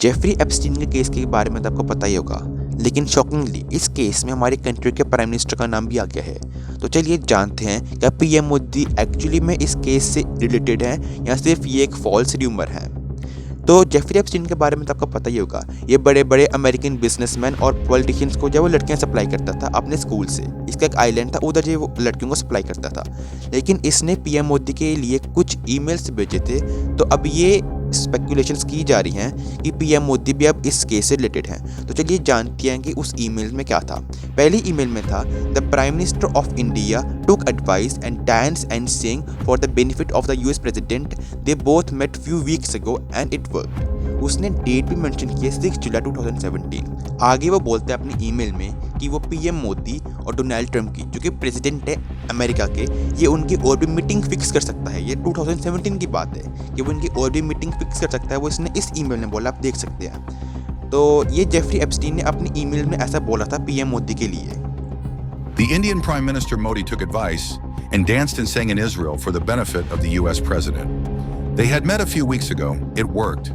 Jeffrey Epstein के case के बारे में तो आपको पता ही होगा, लेकिन शॉकिंगली इस केस में हमारी कंट्री के प्राइम मिनिस्टर का नाम भी आ गया है। तो चलिए जानते हैं क्या पीएम मोदी एक्चुअली में इस केस से रिलेटेड है या सिर्फ ये एक फॉल्स र्यूमर है। तो जेफरी एप्स्टीन के बारे में तो आपको पता ही होगा, ये बड़े बड़े अमेरिकन बिजनेसमैन और पॉलिटिशियंस को जब वो लड़कियां सप्लाई करता था अपने स्कूल से। इसका एक आइलैंड था, उधर जो वो लड़कियों को सप्लाई करता था। लेकिन इसने पीएम मोदी के लिए कुछ ईमेल्स भेजे थे। तो अब ये स्पेकुलेशंस की जा रही हैं कि पीएम मोदी भी अब इस केस से रिलेटेड हैं। तो चलिए जानते हैं कि उस ईमेल में क्या था। पहली ईमेल में था, the prime minister of India took advice and dance and sing for the benefit of the US president, they both met few weeks ago and it worked. उसने डेट भी मेंशन की है 6 जुलाई 2017। आगे वो बोलते हैं अपनी ईमेल में कि वो पीएम मोदी और डोनाल्ड ट्रंप की, जो कि प्रेसिडेंट है अमेरिका के, ये उनकी और भी मीटिंग फिक्स कर सकता है। ये 2017 की बात है कि वो उनकी और भी मीटिंग फिक्स कर सकता है। वो इसने इस ईमेल में बोला, आप देख सकते हैं। तो ये जेफरी एप्स्टीन ने अपनी ईमेल में ऐसा बोला था पीएम मोदी के लिए। The Indian Prime Minister Modi took advice and danced and sang in Israel for the benefit of the US president. They had met a few weeks ago. It worked.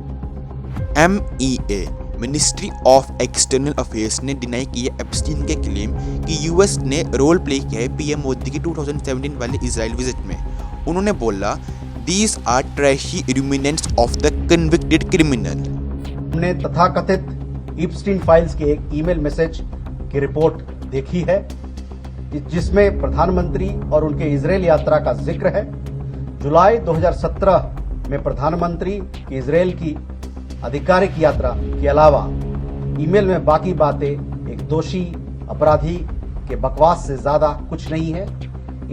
MEA ministry of external affairs ने deny किया Epstein के claim कि US ने role play किया है PM Modi की 2017 वाले Israel visit में। उन्होंने बोला, these are trashy ruminants of the convicted criminal. हमने तथाकथित इप्स्टीन फाइल्स के एक ईमेल मैसेज की रिपोर्ट देखी है जिसमें प्रधानमंत्री और उनके इजराइल यात्रा का जिक्र है। जुलाई 2017 में प्रधानमंत्री की इजराइल की आधिकारिक यात्रा के अलावा ईमेल में बाकी बातें एक दोषी अपराधी के बकवास से ज्यादा कुछ नहीं है।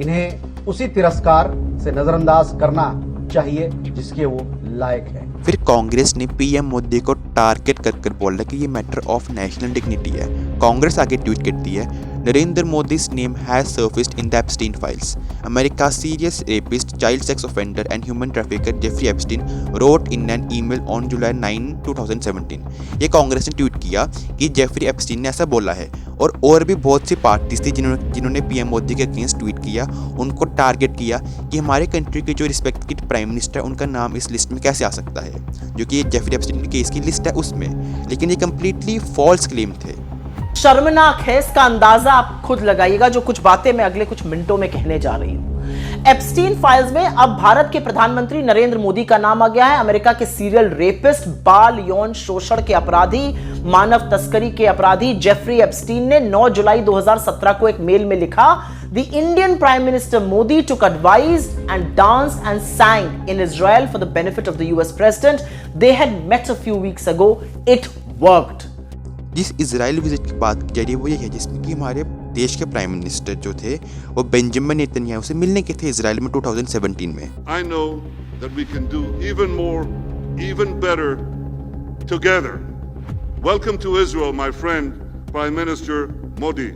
इन्हें उसी तिरस्कार से नजरअंदाज करना चाहिए जिसके वो लायक है। फिर कांग्रेस ने पीएम मोदी को टारगेट कर बोला कि ये मैटर ऑफ नेशनल डिग्निटी है। कांग्रेस आगे ट्वीट करती है, Narendra मोदी's name has surfaced in the Epstein files. America's serious rapist, child sex offender and human trafficker Jeffrey Epstein wrote in an email on July 9, 2017. ये कांग्रेस ने ट्वीट किया कि जेफरी एप्स्टीन ने ऐसा बोला है। और भी बहुत सी पार्टीज थी जिन्होंने पीएम मोदी के अगेंस्ट ट्वीट किया, उनको टारगेट किया कि हमारे कंट्री के जो रिस्पेक्टेड प्राइम मिनिस्टर है उनका नाम इस लिस्ट में कैसे आ सकता है, जो कि जेफरी एप्स्टीन के केस की लिस्ट है उसमें। लेकिन ये कंप्लीटली फॉल्स क्लेम थे। शर्मनाक है, इसका अंदाजा आप खुद लगाइएगा जो कुछ बातें मैं अगले कुछ मिनटों में कहने जा रही हूं। एप्स्टीन फाइल्स में अब भारत के प्रधानमंत्री नरेंद्र मोदी का नाम आ गया है। अमेरिका के सीरियल रेपिस्ट, बाल यौन शोषण के अपराधी, मानव तस्करी के अपराधी जेफरी एप्स्टीन ने 9 जुलाई 2017 को एक मेल में लिखा, The Indian Prime Minister Modi took advice and danced and sang in Israel for the benefit of the US President. They had met a few weeks ago. It worked. जिस Israel visit की बात की जा रही है वो ये है जिसमें कि हमारे देश के प्राइम मिनिस्टर जो थे वो बेंजामिन नेतन्याहू से मिलने के थे इजराइल में 2017 में। I know that we can do even more, even better together. Welcome to Israel, my friend, Prime Minister Modi.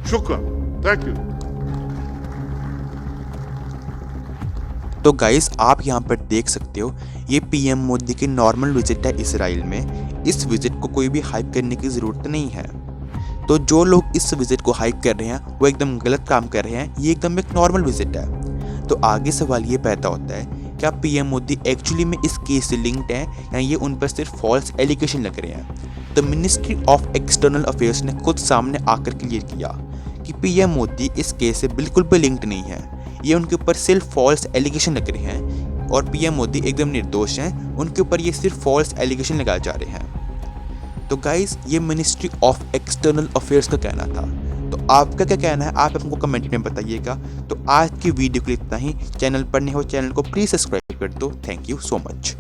Shukran. Thank you. तो गाइस आप यहाँ पर देख सकते हो, ये पीएम मोदी की नॉर्मल विजिट है इजराइल में। इस विजिट को कोई भी हाइप करने की ज़रूरत नहीं है। तो जो लोग इस विजिट को हाइप कर रहे हैं वो एकदम गलत काम कर रहे हैं। ये एकदम एक नॉर्मल विजिट है। तो आगे सवाल ये पैदा होता है, क्या पीएम मोदी एक्चुअली में इस केस से लिंक्ड हैं या ये उन पर सिर्फ फॉल्स एलिगेशन लग रहे हैं। तो मिनिस्ट्री ऑफ एक्सटर्नल अफेयर्स ने खुद सामने आकर क्लियर किया कि पीएम मोदी इस केस से बिल्कुल भी लिंक्ड नहीं है। ये उनके ऊपर सिर्फ फॉल्स एलिगेशन लग रहे हैं और पीएम मोदी एकदम निर्दोष हैं। उनके ऊपर ये सिर्फ फॉल्स एलिगेशन लगाए जा रहे हैं। तो गाइस ये मिनिस्ट्री ऑफ एक्सटर्नल अफेयर्स का कहना था। तो आपका क्या कहना है आप हमको कमेंट में बताइएगा। तो आज की वीडियो के लिए इतना ही। चैनल पर नए हो चैनल को प्लीज़ सब्सक्राइब कर दो। Thank you so much.